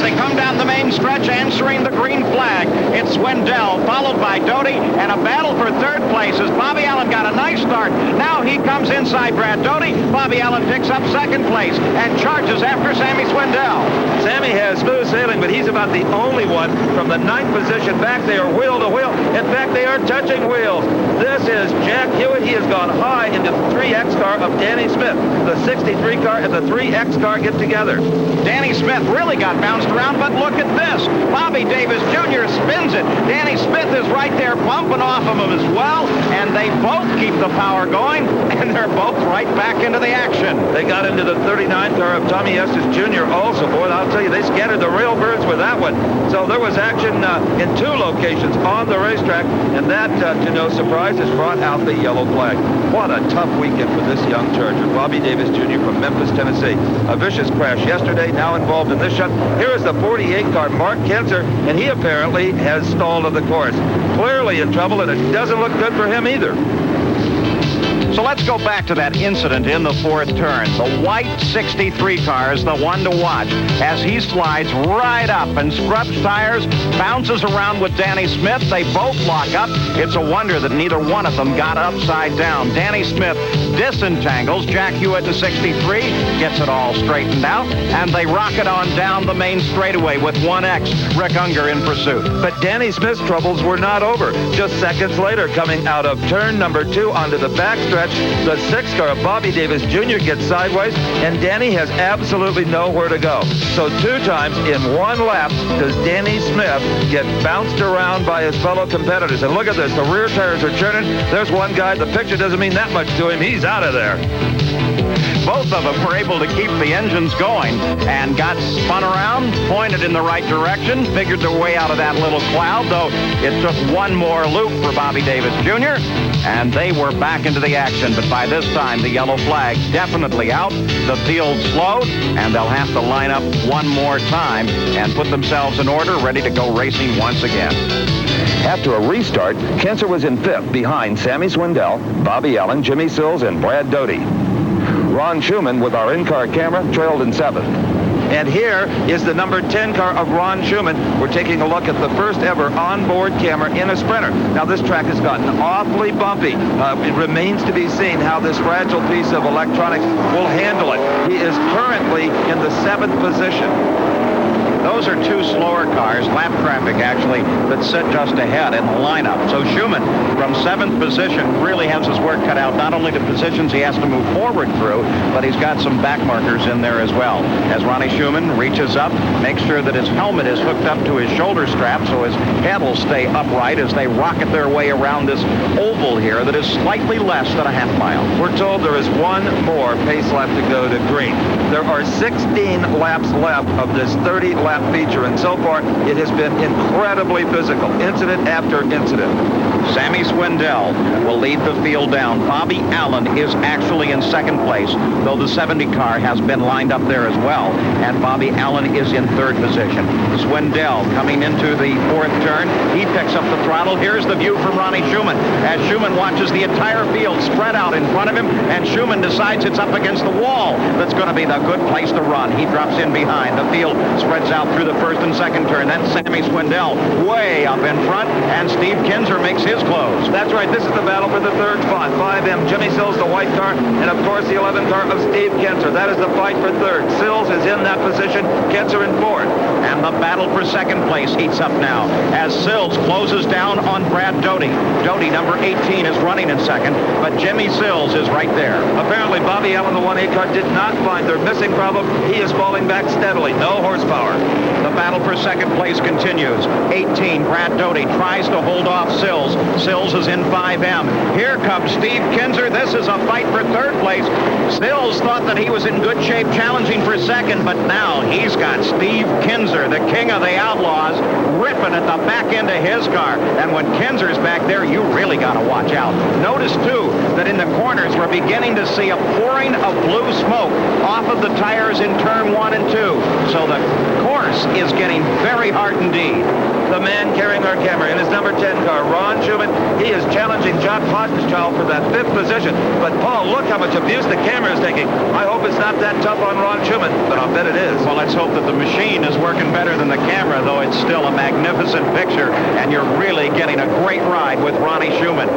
they come down the main stretch answering the green flag. It's Swindell, followed by Doty, and a battle for third place as Bobby Allen got a nice start. Now he comes inside Brad Doty. Bobby Allen picks up second place and charges after Sammy Swindell. Sammy has smooth sailing, but he's about the only one from the 9th position back. They are wheel to wheel. In fact, they are touching wheels. This is Jack Hewitt. He has gone high into the 3X car of Danny Smith. The 63 car and the 3X car get together. Danny Smith really got bounced around, but look at this. Bobby Davis Jr. spins it. Danny Smith is right there bumping off of him as well, and they both keep the power going, and they're both right back into the action. They got into the 39 car of Tommy Estes Jr. also. Boy, I'll tell you, they scattered the railbirds with that one. So there was action in 2 locations on the racetrack, and that, to no surprise, has brought out the yellow flag. What a tough weekend for this young Charger. Bobby Davis Jr. from Memphis, Tennessee. A vicious crash yesterday, now involved in this shot. Here is the 48 car, Mark Kenser, and he apparently has stalled of the course. Clearly in trouble, and it doesn't look good for him either. So let's go back to that incident in the 4th turn. The white 63 car is the one to watch as he slides right up and scrubs tires, bounces around with Danny Smith. They both lock up. It's a wonder that neither one of them got upside down. Danny Smith disentangles Jack Hewitt in 63, gets it all straightened out, and they rocket on down the main straightaway with 1X, Rick Unger in pursuit. But Danny Smith's troubles were not over. Just seconds later, coming out of turn number 2 onto the backstretch, the 6 car of Bobby Davis Jr. gets sideways, and Danny has absolutely nowhere to go. So 2 times in 1 lap does Danny Smith get bounced around by his fellow competitors. And look at this, the rear tires are churning. There's one guy, the picture doesn't mean that much to him. He's out of there. Both of them were able to keep the engines going and got spun around, pointed in the right direction, figured their way out of that little cloud, though it took one more loop for Bobby Davis Jr., and they were back into the action. But by this time, the yellow flag definitely out. The field slowed, and they'll have to line up one more time and put themselves in order, ready to go racing once again. After a restart, Kenser was in 5th behind Sammy Swindell, Bobby Allen, Jimmy Sills, and Brad Doty. Ron Schumann, with our in-car camera, trailed in 7th. And here is the number 10 car of Ron Schumann. We're taking a look at the first ever onboard camera in a Sprinter. Now, this track has gotten awfully bumpy. It remains to be seen how this fragile piece of electronics will handle it. He is currently in the 7th position. Those are 2 slower cars, lap traffic actually, that sit just ahead in the lineup. So Schumann, from 7th position, really has his work cut out. Not only the positions he has to move forward through, but he's got some back markers in there as well. As Ronnie Schumann reaches up, makes sure that his helmet is hooked up to his shoulder strap so his head will stay upright as they rocket their way around this oval here that is slightly less than a half mile. We're told there is 1 more pace lap to go to green. There are 16 laps left of this 30-lap feature, and so far it has been incredibly physical, incident after incident. Sammy Swindell will lead the field down. Bobby Allen is actually in 2nd place, though the 70 car has been lined up there as well, and Bobby Allen is in 3rd position. Swindell coming into the 4th turn. He picks up the throttle. Here's the view from Ronnie Schumann as Schumann watches the entire field spread out in front of him, and Schumann decides it's up against the wall. That's going to be the good place to run. He drops in behind. The field spreads out through the 1st and 2nd turn. Then Sammy Swindell way up in front, and Steve Kinzer makes his close. That's right. This is the battle for the 3rd spot. 5M, Jimmy Sills, the white car, and of course the 11 car of Steve Kinzer. That is the fight for 3rd. Sills is in that position. Kinzer in 4th. And the battle for 2nd place heats up now as Sills closes down on Brad Doty. Doty, number 18, is running in 2nd, but Jimmy Sills is right there. Apparently Bobby Allen, the 1A car, did not find their missing problem. He is falling back steadily. No horsepower. The battle for 2nd place continues. 18, Brad Doty tries to hold off Sills. Sills is in 5M. Here comes Steve Kinzer. This is a fight for 3rd place. Sills thought that he was in good shape challenging for 2nd, but now he's got Steve Kinzer, the king of the Outlaws, ripping at the back end of his car. And when Kinzer's back there, you really got to watch out. Notice, too, that in the corners, we're beginning to see a pouring of blue smoke off of the tires in turn 1 and 2. So the course, is getting very hard indeed. The man carrying our camera in his number 10 car, Ron Schumann, he is challenging Jack Hottenchild for that 5th position. But, Paul, look how much abuse the camera is taking. I hope it's not that tough on Ron Schumann, but I'll bet it is. Well, let's hope that the machine is working better than the camera, though it's still a magnificent picture, and you're really getting a great ride with Ronnie Schumann.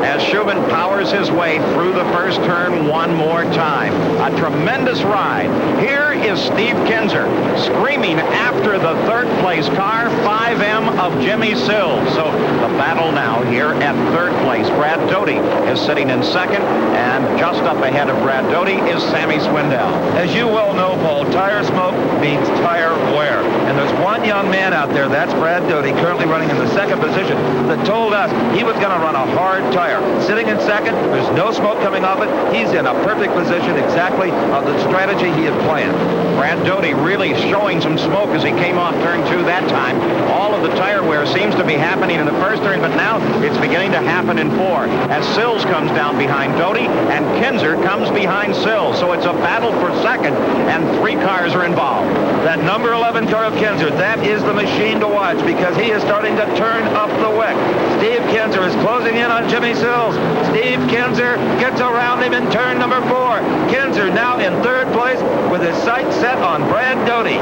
As Schumann powers his way through the first turn one more time. A tremendous ride. Here is Steve Kinzer screaming after the third-place car, 5M of Jimmy Sills. So the battle now here at third place. Brad Doty is sitting in second, and just up ahead of Brad Doty is Sammy Swindell. As you well know, Paul, tire smoke means tire wear. And there's one young man out there, that's Brad Doty, currently running in the second position, that told us he was going to run a hard tire. Sitting in second, there's no smoke coming off it. He's in a perfect position exactly on the strategy he had planned. Brad Doty really showing some smoke as he came off turn 2 that time. All of the tire wear seems to be happening in the first turn, but now it's beginning to happen in 4 as Sills comes down behind Doty and Kinzer comes behind Sills. So it's a battle for second, and 3 cars are involved. That number 11 car of Kinzer, that is the machine to watch because he is starting to turn up the wick. Steve Kinzer is closing in on Jimmy Sills. Steve Kinzer gets around him in turn number 4. Kinzer now in third place with his sights set on Brad Doty.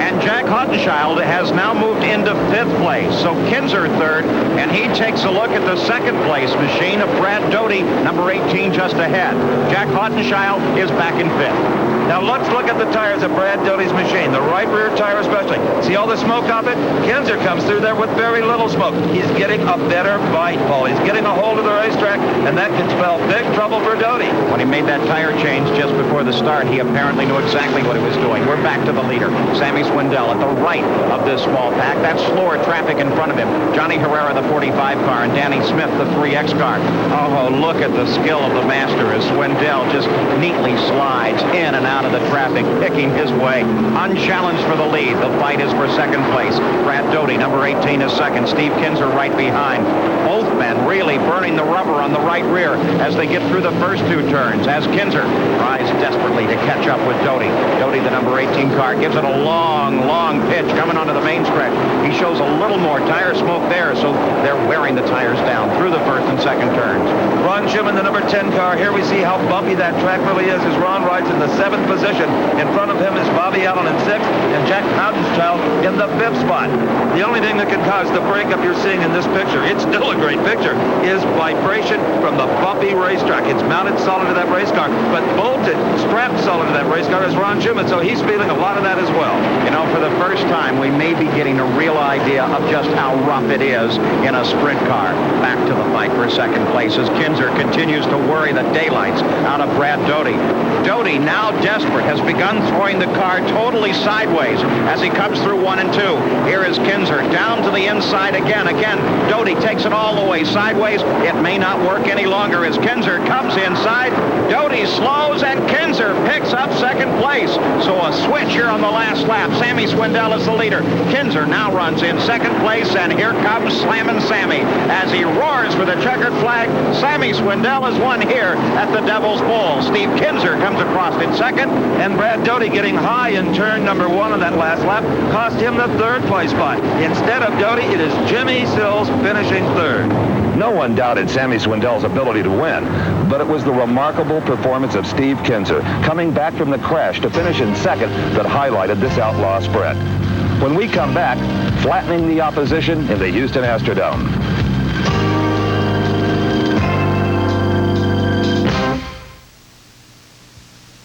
And Jack Hottenchild has now moved into 5th place. So Kinzer third, and he takes a look at the second place machine of Brad Doty, number 18 just ahead. Jack Hottenchild is back in 5th. Now let's look at the tires of Brad Doty's machine, the right rear tire especially. See all the smoke off it? Kinzer comes through there with very little smoke. He's getting a better bite, Paul. He's getting a hold of the racetrack, and that could spell big trouble for Doty. When he made that tire change just before the start, he apparently knew exactly what he was doing. We're back to the leader, Sammy Swindell, at the right of this small pack. That's slower traffic in front of him. Johnny Herrera, the 45 car, and Danny Smith, the 3X car. Oh, look at the skill of the master as Swindell just neatly slides in and out of the traffic, picking his way. Unchallenged for the lead. The fight is for second place. Brad Doty, number 18, is second. Steve Kinzer right behind. Both men really burning the rubber on the right rear as they get through the first 2 turns. As Kinzer tries desperately to catch up with Doty. Doty, the number 18 car, gives it a long, long pitch coming onto the main stretch. He shows a little more tire smoke there, so they're wearing the tires down through the first and second turns. Ron Schumann, the number 10 car. Here we see how bumpy that track really is as Ron rides in the 7th position. In front of him is Bobby Allen in 6th and Jack Hottenchild in the 5th spot. The only thing that can cause the breakup you're seeing in this picture, it's still a great picture, is vibration from the bumpy racetrack. It's mounted solid to that race car, but bolted, strapped solid to that race car is Ron Schumann, so he's feeling a lot of that as well. You know, for the first time, we may be getting a real idea of just how rough it is in a sprint car. Back to the fight for second place as Kinzer continues to worry the daylights out of Brad Doty. Doty, now desperate, has begun throwing the car totally sideways as he comes through 1 and 2. Here is Kinzer down to the inside again. Doty takes it all the way sideways. It may not work any longer as Kinzer comes inside. Doty slows and Kinzer picks up second place. So a switch here on the last lap. Sammy Swindell is the leader. Kinzer now runs in second place, and here comes Slammin' Sammy as he roars for the checkered flag. Sammy Swindell has won here at the Devil's Bowl. Steve Kinzer comes across in second, and Brad Doty getting high in turn number 1 of that last lap cost him the 3rd place spot. Instead of Doty, it is Jimmy Sills finishing 3rd. No one doubted Sammy Swindell's ability to win, but it was the remarkable performance of Steve Kinzer coming back from the crash to finish in second that highlighted this outlaw sprint. When we come back, flattening the opposition in the Houston Astrodome.